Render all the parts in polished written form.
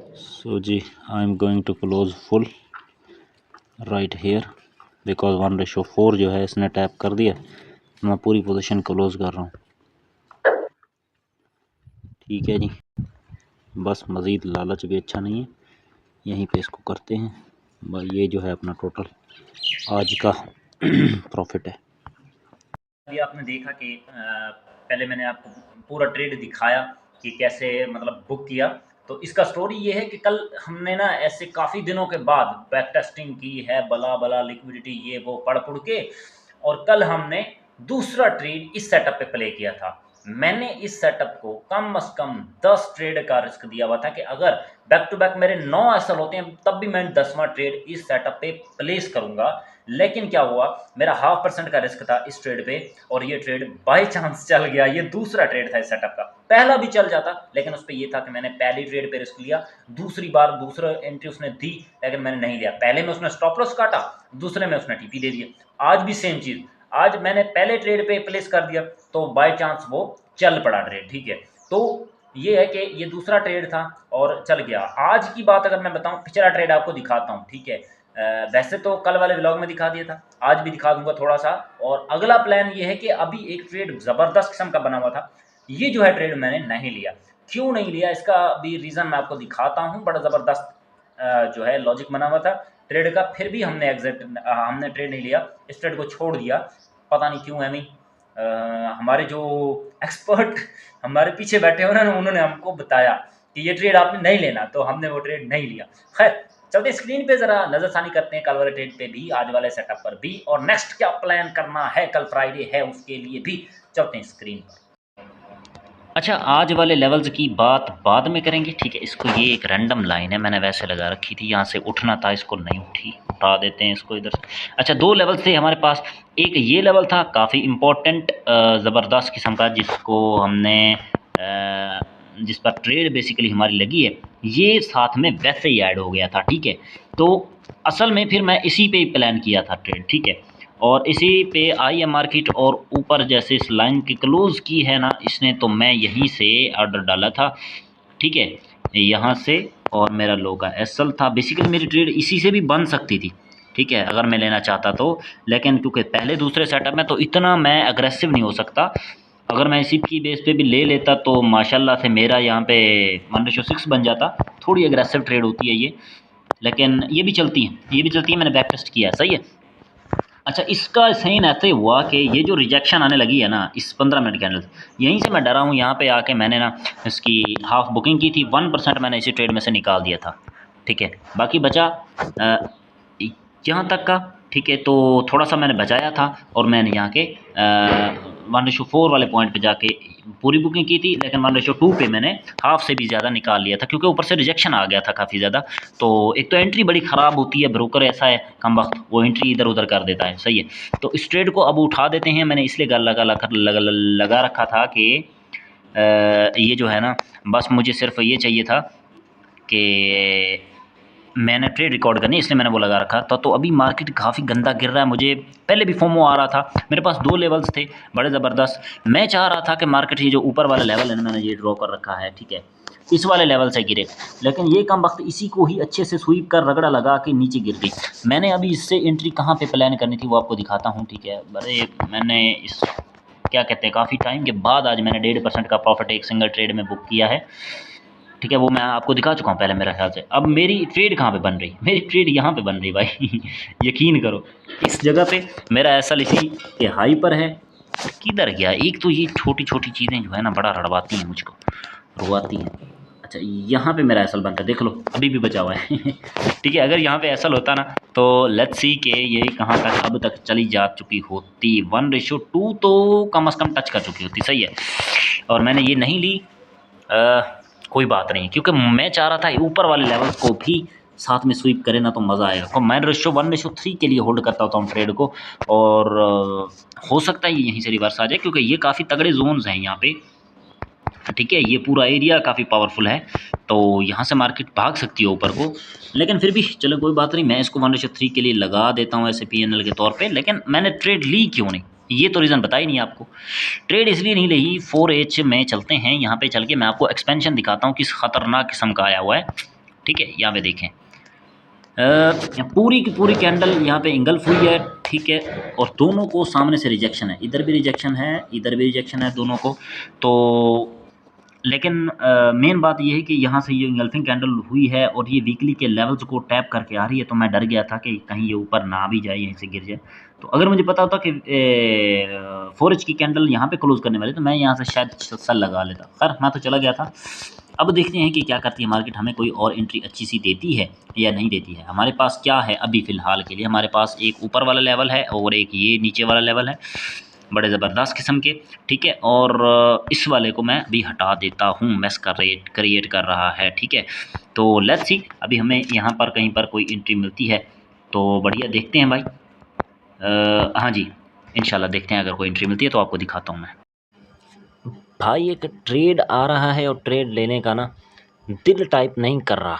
So ji, I am going to close full right here because 1:4 जो है इसने tap कर दिया। मैं पूरी पोजीशन क्लोज कर रहा हूँ। ठीक है जी, बस मज़ीद लालच भी अच्छा नहीं है, यहीं पे इसको करते हैं भाई। ये जो है अपना टोटल आज का प्रॉफिट है। अभी आपने देखा कि पहले मैंने आपको पूरा ट्रेड दिखाया कि कैसे मतलब बुक किया। तो इसका स्टोरी ये है कि कल हमने ना ऐसे काफ़ी दिनों के बाद बैक टेस्टिंग की है, बला बला लिक्विडिटी ये वो पढ़ पुढ़ के, और कल हमने दूसरा ट्रेड इस सेटअप पे प्ले किया था। मैंने इस सेटअप को कम से कम 10 ट्रेड का रिस्क दिया हुआ था कि अगर बैक टू बैक मेरे 9 एसएल होते हैं तब भी मैं 10वां ट्रेड इस सेटअप पे प्लेस करूंगा। लेकिन क्या हुआ, मेरा 0.5% का रिस्क था इस ट्रेड पे, और ये ट्रेड बाय चांस चल गया। ये दूसरा ट्रेड था इस सेटअप का, पहला भी चल जाता, लेकिन उस पर यह था कि मैंने पहली ट्रेड पे रिस्क लिया, दूसरी बार दूसरा एंट्री उसने दी लेकिन मैंने नहीं लिया। पहले में उसने स्टॉप लॉस काटा, दूसरे में उसने टीपी दे दिया। आज भी सेम चीज़, आज मैंने पहले ट्रेड पे प्लेस कर दिया तो बाय चांस वो चल पड़ा ट्रेड। ठीक है, तो ये है कि ये दूसरा ट्रेड था और चल गया। आज की बात अगर मैं बताऊं, पिछला ट्रेड आपको दिखाता हूं। ठीक है, वैसे तो कल वाले व्लॉग में दिखा दिया था, आज भी दिखा दूंगा थोड़ा सा। और अगला प्लान ये है कि अभी एक ट्रेड ज़बरदस्त किस्म का बना हुआ था, ये जो है ट्रेड मैंने नहीं लिया। क्यों नहीं लिया इसका भी रीज़न मैं आपको दिखाता हूँ। बड़ा ज़बरदस्त जो है लॉजिक बना हुआ था ट्रेड का, फिर भी हमने हमने ट्रेड नहीं लिया, इस ट्रेड को छोड़ दिया। पता नहीं क्यों एमी हमारे जो एक्सपर्ट हमारे पीछे बैठे हो ना, उन्होंने हमको बताया कि ये ट्रेड आपने नहीं लेना, तो हमने वो ट्रेड नहीं लिया। खैर चलते स्क्रीन पे ज़रा नज़रसानी करते हैं कल वाले ट्रेड पे भी, आज वाले सेटअप पर भी, और नेक्स्ट क्या प्लान करना है, कल फ्राइडे है उसके लिए भी। चलते हैं स्क्रीन पर। अच्छा, आज वाले लेवल्स की बात बाद में करेंगे। ठीक है, इसको ये एक रैंडम लाइन है मैंने वैसे लगा रखी थी, यहाँ से उठना था, इसको नहीं उठी, उठा देते हैं इसको इधर से। अच्छा, 2 लेवल थे हमारे पास। एक ये लेवल था काफ़ी इम्पोर्टेंट ज़बरदस्त किस्म का, जिसको हमने जिस पर ट्रेड बेसिकली हमारी लगी है, ये साथ में वैसे ही ऐड हो गया था। ठीक है, तो असल में फिर मैं इसी पे ही प्लान किया था ट्रेड। ठीक है, और इसी पे आई है मार्केट, और ऊपर जैसे इस लाइन की क्लोज़ की है ना इसने, तो मैं यहीं से ऑर्डर डाला था। ठीक है, यहाँ से, और मेरा लो का एसएल था। बेसिकली मेरी ट्रेड इसी से भी बन सकती थी, ठीक है, अगर मैं लेना चाहता तो। लेकिन क्योंकि पहले दूसरे सेटअप में तो इतना मैं अग्रेसिव नहीं हो सकता। अगर मैं इसी की बेस पे भी ले लेता तो माशाल्लाह से मेरा यहाँ पे 1:6 बन जाता। थोड़ी अग्रेसिव ट्रेड होती है ये, लेकिन ये भी चलती है, ये भी चलती है, मैंने बैक टेस्ट किया है, सही है। अच्छा, इसका सीन ऐसे हुआ कि ये जो रिजेक्शन आने लगी है ना इस 15 मिनट के अंदर, यहीं से मैं डरा हूँ। यहाँ पे आके मैंने ना इसकी हाफ बुकिंग की थी, 1% मैंने इसी ट्रेड में से निकाल दिया था। ठीक है, बाकी बचा यहाँ तक का। ठीक है, तो थोड़ा सा मैंने बचाया था, और मैंने यहाँ के 1:4 वाले पॉइंट पे जाके पूरी बुकिंग की थी, लेकिन 1:2 पे मैंने हाफ से भी ज़्यादा निकाल लिया था, क्योंकि ऊपर से रिजेक्शन आ गया था काफ़ी ज़्यादा। तो एक तो एंट्री बड़ी ख़राब होती है, ब्रोकर ऐसा है कम वक्त, वो एंट्री इधर उधर कर देता है, सही है। तो इस ट्रेड को अब उठा देते हैं। मैंने इसलिए लगा रखा था कि ये जो है ना, बस मुझे सिर्फ ये चाहिए था कि मैंने ट्रेड रिकॉर्ड करनी, इसलिए मैंने वो लगा रखा था। तो अभी मार्केट काफ़ी गंदा गिर रहा है, मुझे पहले भी फोमो आ रहा था। मेरे पास 2 लेवल्स थे बड़े ज़बरदस्त। मैं चाह रहा था कि मार्केट ये जो ऊपर वाला लेवल है ना, मैंने ये ड्रॉ कर रखा है, ठीक है, इस वाले लेवल से गिरे, लेकिन ये कम वक्त इसी को ही अच्छे से स्वीप कर रगड़ा लगा के नीचे गिर गई। मैंने अभी इससे एंट्री कहाँ पे प्लान करनी थी वो आपको दिखाता हूँ। ठीक है, बड़े मैंने इस क्या कहते हैं काफ़ी टाइम के बाद आज मैंने 1.5% का प्रॉफिट एक सिंगल ट्रेड में बुक किया है। ठीक है, वो मैं आपको दिखा चुका हूँ पहले मेरे ख्याल से। अब मेरी ट्रेड कहाँ पे बन रही, मेरी ट्रेड यहाँ पे बन रही भाई यकीन करो, इस जगह पे मेरा एसएल इसी के हाई पर है। किधर गया, एक तो ये छोटी छोटी चीज़ें जो है ना बड़ा रड़वाती हैं मुझको, रुआती हैं। अच्छा, यहाँ पे मेरा एसएल बनता है, देख लो अभी भी बचा हुआ है ठीक है, अगर यहाँ पे एसएल होता ना तो लेट्स सी के ये कहाँ तक अब तक चली जा चुकी होती, 1:2 तो कम से कम टच कर चुकी होती, सही है। और मैंने ये नहीं ली, कोई बात नहीं, क्योंकि मैं चाह रहा था ऊपर वाले लेवल को भी साथ में स्वीप करे ना तो मज़ा आएगा। तो मैं 1:3 के लिए होल्ड करता होता हूँ ट्रेड को, और हो सकता है यहीं से रिवर्स आ जाए, क्योंकि ये काफ़ी तगड़े जोन्स हैं यहाँ पे। ठीक है, ये पूरा एरिया काफ़ी पावरफुल है, तो यहाँ से मार्केट भाग सकती है ऊपर को। लेकिन फिर भी चलो कोई बात नहीं, मैं इसको 1:3 के लिए लगा देता हूँ ऐसे PNL के तौर पे। लेकिन मैंने ट्रेड ली क्यों नहीं, ये तो रीज़न बताया नहीं आपको। ट्रेड इसलिए नहीं ली, 4H में चलते हैं, यहाँ पे चल के मैं आपको एक्सपेंशन दिखाता हूँ किस खतरनाक किस्म का आया हुआ है। ठीक है, यहाँ पे देखें पूरी की पूरी कैंडल यहाँ पे इंगल्फ हुई है, ठीक है, और दोनों को सामने से रिजेक्शन है, इधर भी रिजेक्शन है, इधर भी रिजेक्शन है दोनों को। तो लेकिन मेन बात ये है कि यहाँ से ये इंगल्फिंग कैंडल हुई है और ये वीकली के लेवल्स को टैप करके आ रही है, तो मैं डर गया था कि कहीं ये ऊपर ना भी जाए, यहीं से गिर जाए। तो अगर मुझे पता होता कि 4H की कैंडल यहाँ पे क्लोज़ करने वाली, तो मैं यहाँ से शायद सेल लगा लेता। खैर मैं तो चला गया था। अब देखते हैं कि क्या करती है मार्केट, हमें कोई और एंट्री अच्छी सी देती है या नहीं देती है। हमारे पास क्या है अभी फ़िलहाल के लिए, हमारे पास एक ऊपर वाला लेवल है और एक ये नीचे वाला लेवल है, बड़े ज़बरदस्त किस्म के, ठीक है। और इस वाले को मैं अभी हटा देता हूँ, मेस क्रिएट कर रहा है, ठीक है। तो लेट्स सी अभी हमें यहाँ पर कहीं पर कोई एंट्री मिलती है तो बढ़िया, देखते हैं भाई। हाँ जी, इंशाल्लाह देखते हैं, अगर कोई एंट्री मिलती है तो आपको दिखाता हूँ मैं। भाई एक ट्रेड आ रहा है और ट्रेड लेने का ना दिल टाइप नहीं कर रहा,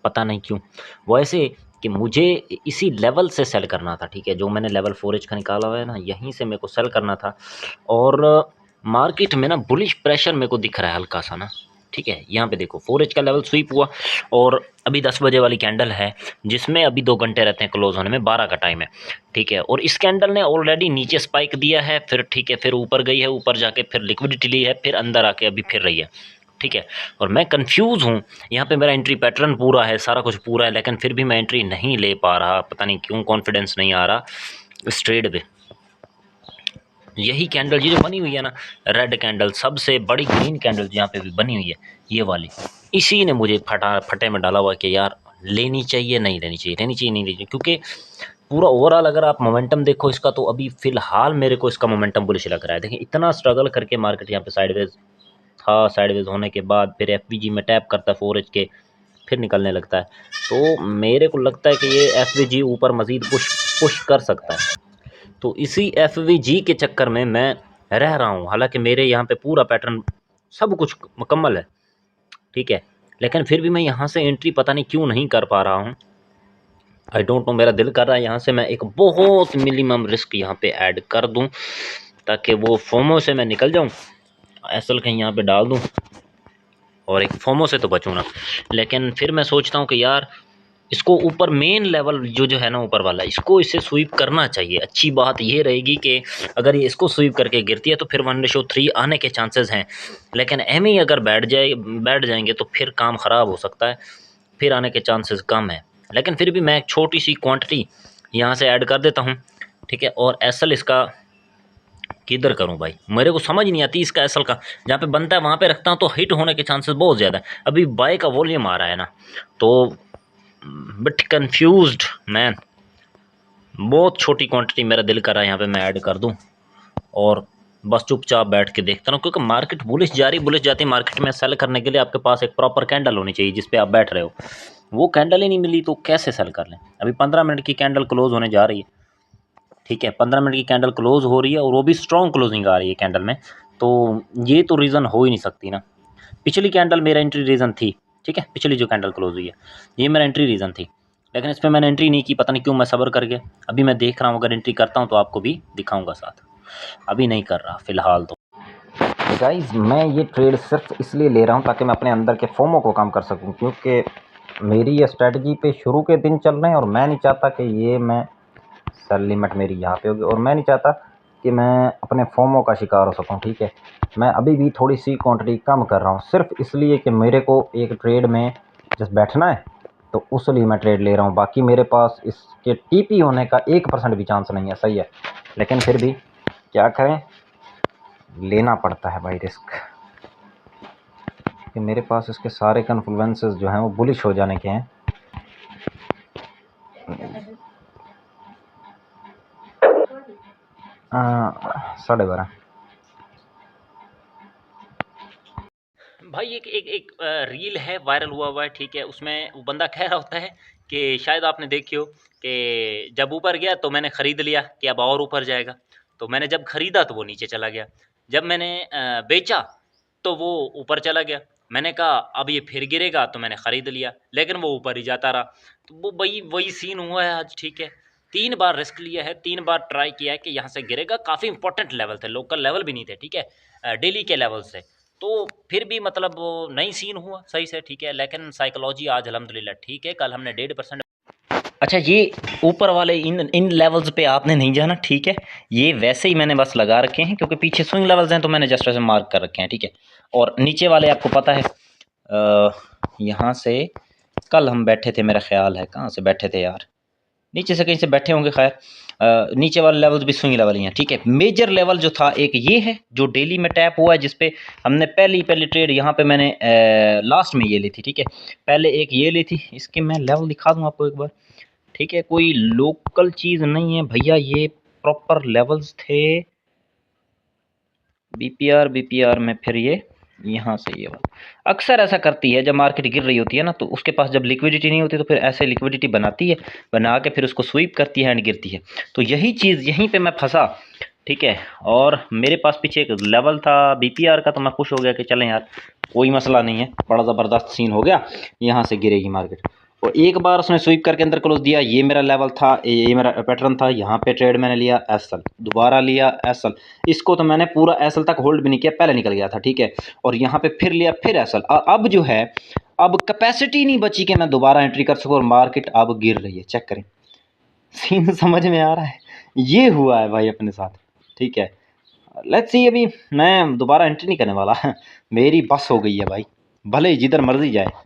पता नहीं क्यों। वो ऐसे कि मुझे इसी लेवल से सेल करना था, ठीक है, जो मैंने लेवल 4H का निकाला हुआ है ना, यहीं से मेरे को सेल करना था। और मार्केट में ना बुलिश प्रेशर मेरे को दिख रहा है हल्का सा ना, ठीक है। यहाँ पे देखो 4H का लेवल स्वीप हुआ और अभी 10 बजे वाली कैंडल है, जिसमें अभी 2 घंटे रहते हैं क्लोज होने में, 12 का टाइम है, ठीक है। और इस कैंडल ने ऑलरेडी नीचे स्पाइक दिया है, फिर ठीक है, फिर ऊपर गई है, ऊपर जाके फिर लिक्विडिटी ली है, फिर अंदर आके अभी फिर रही है, ठीक है। और मैं कंफ्यूज हूँ, यहाँ पे मेरा एंट्री पैटर्न पूरा है, सारा कुछ पूरा है, लेकिन फिर भी मैं एंट्री नहीं ले पा रहा, पता नहीं क्यों, कॉन्फिडेंस नहीं आ रहा इस ट्रेड पे। यही कैंडल ये जो बनी हुई है ना, रेड कैंडल, सबसे बड़ी ग्रीन कैंडल यहाँ पे भी बनी हुई है, ये वाली, इसी ने मुझे फटे में डाला हुआ कि यार लेनी चाहिए नहीं लेनी चाहिए, लेनी चाहिए नहीं लेनी चाहिए, क्योंकि पूरा ओवरऑल अगर आप मोमेंटम देखो इसका, तो अभी फ़िलहाल मेरे को इसका मोमेंटम बुलिश लग रहा है। देखिए इतना स्ट्रगल करके मार्केट यहाँ पे साइडवेज था, साइडवेज होने के बाद फिर एफवीजी में टैप करता है 4H के, फिर निकलने लगता है। तो मेरे को लगता है कि ये एफवीजी ऊपर मज़ीद पुश कर सकता है, तो इसी एफवीजी के चक्कर में मैं रह रहा हूँ। हालांकि मेरे यहाँ पे पूरा पैटर्न सब कुछ मुकम्मल है, ठीक है, लेकिन फिर भी मैं यहाँ से एंट्री पता नहीं क्यों नहीं कर पा रहा हूँ। आई डोंट नो, मेरा दिल कर रहा है यहाँ से मैं एक बहुत मिनिमम रिस्क यहाँ पे ऐड कर दूँ, ताकि वो फोमो से मैं निकल जाऊँ, एसएल कहीं यहाँ पे डाल दूँ और एक फोमो से तो बचूँ ना। लेकिन फिर मैं सोचता हूँ कि यार इसको ऊपर मेन लेवल जो है ना ऊपर वाला, इसको इसे स्वीप करना चाहिए। अच्छी बात ये रहेगी कि अगर ये इसको स्वीप करके गिरती है तो फिर 1:3 आने के चांसेस हैं, लेकिन एम ही अगर बैठ जाएंगे तो फिर काम ख़राब हो सकता है, फिर आने के चांसेस कम है। लेकिन फिर भी मैं एक छोटी सी क्वांटिटी यहाँ से ऐड कर देता हूँ, ठीक है। और एसएल इसका किधर करूं भाई, मेरे को समझ नहीं आती इसका एसएल का, जहाँ पे बनता है वहाँ पे रखता हूँ तो हिट होने के चांसेस बहुत ज़्यादा है। अभी बाय का वॉल्यूम आ रहा है ना, तो बट कंफ्यूज्ड मैन, बहुत छोटी क्वांटिटी मेरा दिल कर रहा है यहाँ पे मैं ऐड कर दूं और बस चुपचाप बैठ के देखता रहूँ, क्योंकि मार्केट बुलिश जाती है। मार्केट में सेल करने के लिए आपके पास एक प्रॉपर कैंडल होनी चाहिए जिस पे आप बैठ रहे हो, वो कैंडल ही नहीं मिली तो कैसे सेल कर लें। अभी 15 मिनट की कैंडल क्लोज होने जा रही है, ठीक है, 15 मिनट की कैंडल क्लोज हो रही है और वो भी स्ट्रॉन्ग क्लोजिंग आ रही है कैंडल में, तो ये तो रीज़न हो ही नहीं सकती ना। पिछली कैंडल मेरा एंट्री रीज़न थी, ठीक है, पिछली जो कैंडल क्लोज हुई है ये मेरा एंट्री रीज़न थी, लेकिन इस पर मैंने एंट्री नहीं की, पता नहीं क्यों, मैं सब्र कर गया। अभी मैं देख रहा हूँ, अगर एंट्री करता हूँ तो आपको भी दिखाऊंगा साथ, अभी नहीं कर रहा फ़िलहाल। तो गाइस मैं ये ट्रेड सिर्फ इसलिए ले रहा हूँ ताकि मैं अपने अंदर के फोमो को कम कर सकूँ, क्योंकि मेरी ये स्ट्रेटजी पे शुरू के दिन चल रहे हैं और मैं नहीं चाहता कि ये मैं सेल लिमिट मेरी यहाँ पे होगी, और मैं नहीं चाहता कि मैं अपने फोमो का शिकार हो सकूँ, ठीक है। मैं अभी भी थोड़ी सी क्वांटिटी कम कर रहा हूँ सिर्फ इसलिए कि मेरे को एक ट्रेड में जस्ट बैठना है, तो उस लिए मैं ट्रेड ले रहा हूँ। बाकी मेरे पास इसके टीपी होने का 1% भी चांस नहीं है, सही है, लेकिन फिर भी क्या करें, लेना पड़ता है भाई रिस्क, कि मेरे पास इसके सारे कन्फ्लुएंसेस जो हैं वो बुलिश हो जाने के हैं। 12:30 भाई एक रील है, वायरल हुआ है, ठीक है। उसमें वो बंदा कह रहा होता है कि शायद आपने देखी हो कि जब ऊपर गया तो मैंने ख़रीद लिया कि अब और ऊपर जाएगा, तो मैंने जब ख़रीदा तो वो नीचे चला गया, जब मैंने बेचा तो वो ऊपर चला गया। मैंने कहा अब ये फिर गिरेगा तो मैंने ख़रीद लिया, लेकिन वो ऊपर ही जाता रहा। तो वो वही सीन हुआ है आज, ठीक है। 3 बार रिस्क लिया है, 3 बार ट्राई किया है कि यहाँ से गिरेगा, काफ़ी इंपॉर्टेंट लेवल थे, लोकल लेवल भी नहीं थे, ठीक है, डेली के लेवल से। तो फिर भी मतलब वो नहीं सीन हुआ सही से, ठीक है, लेकिन साइकोलॉजी आज अल्हम्दुलिल्लाह ठीक है। कल हमने 1.5%। अच्छा, ये ऊपर वाले इन इन लेवल्स पे आपने नहीं जाना, ठीक है। ये वैसे ही मैंने बस लगा रखे हैं क्योंकि पीछे स्विंग लेवल्स हैं तो मैंने जस्ट वैसे मार्क कर रखे हैं, ठीक है। और नीचे वाले आपको पता है यहाँ से कल हम बैठे थे, मेरा ख्याल है कहाँ से बैठे थे यार, नीचे से कहीं से बैठे होंगे। खैर नीचे वाले लेवल्स भी स्विंग लेवल ही हैं, ठीक है। मेजर लेवल जो था एक ये है जो डेली में टैप हुआ है, जिसपे हमने पहली ट्रेड यहाँ पे मैंने लास्ट में ये ली थी, ठीक है। पहले एक ये ली थी, इसके मैं लेवल दिखा दूँ आपको एक बार, ठीक है। कोई लोकल चीज़ नहीं है भैया, ये प्रॉपर लेवल्स थे। बीपीआर में फिर ये यहाँ से ये वाला अक्सर ऐसा करती है, जब मार्केट गिर रही होती है ना तो उसके पास जब लिक्विडिटी नहीं होती तो फिर ऐसे लिक्विडिटी बनाती है, बना के फिर उसको स्वीप करती है एंड गिरती है। तो यही चीज़ यहीं पे मैं फंसा, ठीक है। और मेरे पास पीछे एक लेवल था बीपीआर का, तो मैं खुश हो गया कि चलें यार कोई मसला नहीं है, बड़ा ज़बरदस्त सीन हो गया, यहाँ से गिरेगी मार्केट। और एक बार उसने स्वीप करके अंदर क्लोज दिया, ये मेरा लेवल था, ये मेरा पैटर्न था, यहाँ पे ट्रेड मैंने लिया एसएल, दोबारा लिया एसएल, इसको तो मैंने पूरा एसएल तक होल्ड भी नहीं किया, पहले निकल गया था, ठीक है। और यहाँ पे फिर लिया, फिर एसएल। और अब जो है अब कैपेसिटी नहीं बची कि मैं दोबारा एंट्री कर सकूँ, और मार्केट अब गिर रही है, चेक करें सीन समझ में आ रहा है। ये हुआ है भाई अपने साथ, ठीक है। लेट्स सी, अभी मैं दोबारा एंट्री नहीं करने वाला मेरी बस हो गई है भाई, भले ही जिधर मर्जी जाए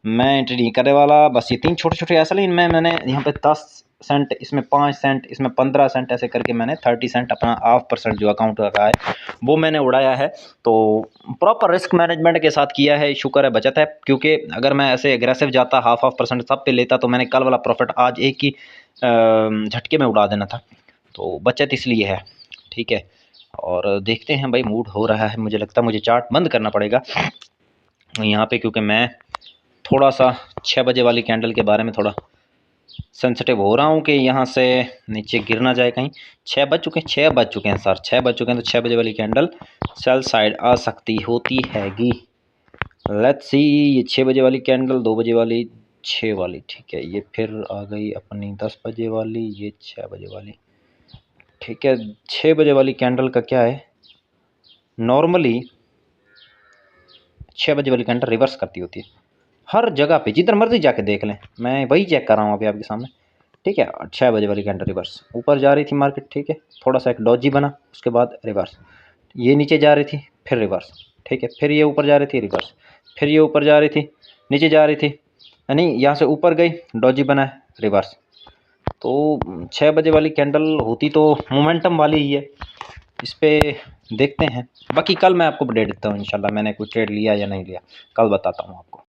मैं एंट्री नहीं करने वाला। बस ये 3 छोटे-छोटे एसएल इनमें मैंने यहाँ पे 10 सेंट, इसमें 5 सेंट, इसमें 15 सेंट, ऐसे करके मैंने 30 सेंट अपना 0.5% जो अकाउंट रखा है वो मैंने उड़ाया है। तो प्रॉपर रिस्क मैनेजमेंट के साथ किया है, शुक्र है बचत है, क्योंकि अगर मैं ऐसे एग्रेसिव जाता 0.5% सब पे लेता तो मैंने कल वाला प्रॉफिट आज एक ही झटके में उड़ा देना था। तो बचत इसलिए है, ठीक है। और देखते हैं भाई, मूड हो रहा है, मुझे लगता है मुझे चार्ट बंद करना पड़ेगा यहाँ पे, क्योंकि मैं थोड़ा सा 6 बजे वाली कैंडल के बारे में थोड़ा सेंसिटिव हो रहा हूँ कि यहाँ से नीचे गिर ना जाए कहीं। 6 बज चुके हैं सर, 6 बज चुके हैं, तो 6 बजे वाली कैंडल सेल साइड आ सकती होती हैगी। लेट्स सी, ये 6 बजे वाली कैंडल, 2 बजे वाली, 6 वाली, ठीक है। ये फिर आ गई अपनी 10 बजे वाली, ये 6 बजे वाली, ठीक है। 6 बजे वाली कैंडल का क्या है, नॉर्मली 6 बजे वाली कैंडल रिवर्स करती होती है हर जगह पे, जिधर मर्जी जाके देख लें, मैं वही चेक कर रहा हूँ अभी आपके सामने, ठीक है। 6 बजे वाली कैंडल रिवर्स, ऊपर जा रही थी मार्केट, ठीक है, थोड़ा सा एक डॉजी बना, उसके बाद रिवर्स, ये नीचे जा रही थी, फिर रिवर्स, ठीक है, फिर ये ऊपर जा रही थी, रिवर्स, फिर ये ऊपर जा रही थी, नीचे जा रही थी, यानी यहाँ से ऊपर गई, डॉजी बना है, रिवर्स। तो 6 बजे वाली कैंडल होती तो मोमेंटम वाली ही है, इस पर देखते हैं। बाकी कल मैं आपको अपडेट देता हूँ इंशाल्लाह, मैंने कोई ट्रेड लिया या नहीं लिया, कल बताता हूँ आपको।